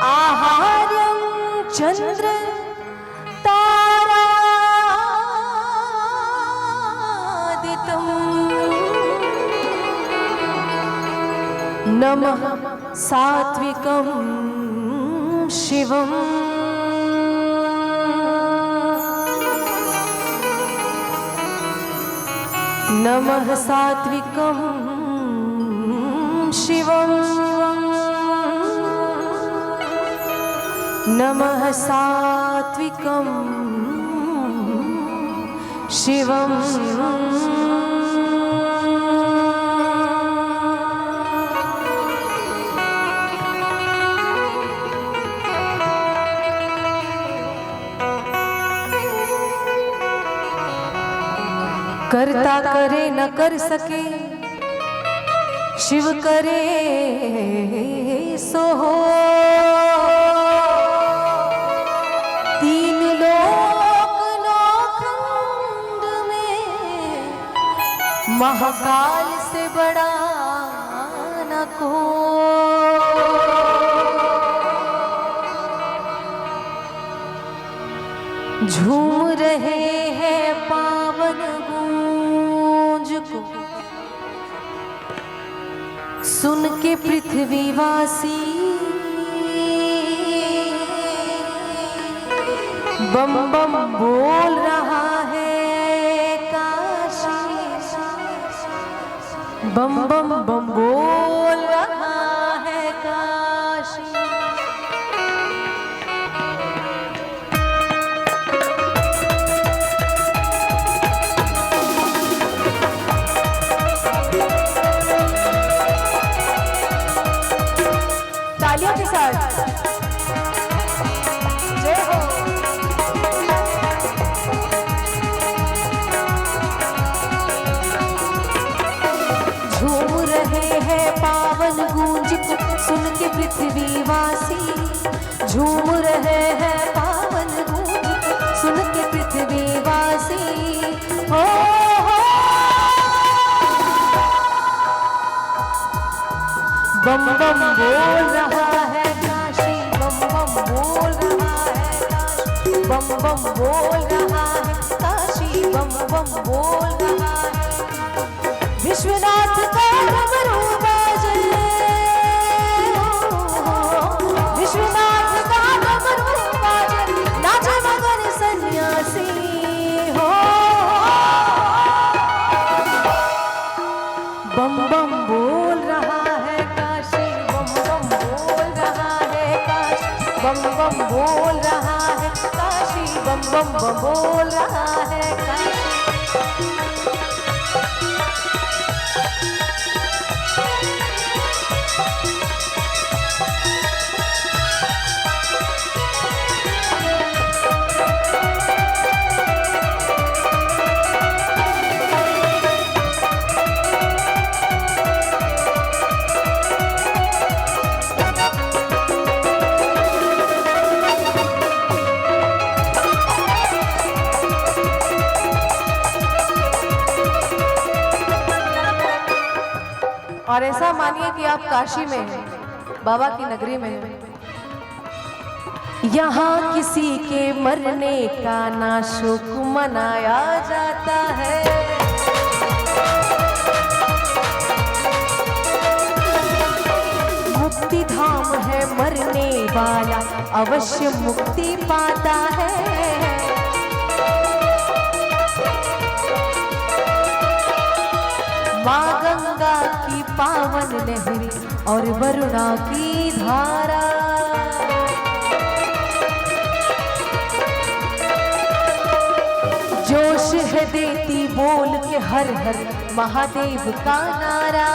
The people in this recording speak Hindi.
आहार्यं चंद्र तारादितं नमः सात्विकं शिवम् नमः सात्विकं शिवम् नमः सात्विकं शिवम् करता करे न कर सके शिव करे सो हो तीन लोक नौखंड में महाकाल से बड़ा न को झूम रहे हैं पावन सुन के पृथ्वीवासी बम बम बोल रहा है काशी बम बम बम बोल रहा है काशी तालियों के साथ जय हो। झूम रहे हैं पावन गूंज को सुन के पृथ्वीवासी झूम रहे हैं पावन गूंज को सुन के पृथ्वीवासी हो बम बम बोल रहा है काशी बम बम बोल रहा है काशी बम बम बोल रहा है काशी बम बम बोल रहा है विश्वनाथ का डमरू बाजे विश्वनाथ का डमरू बाजे नाचे मगन सन्यासी हो बम बम बोल रहा है बम बम बोल रहा है काशी बम बम बम बोल रहा है काशी और ऐसा मानिए कि आप काशी में हैं, बाबा की नगरी में हैं। यहाँ किसी के मरने का ना शोक मनाया जाता है मुक्ति धाम है मरने वाला अवश्य मुक्ति पाता है माँ गंगा की पावन लहरी और वरुणा की धारा जोश है देती बोल के हर हर महादेव का नारा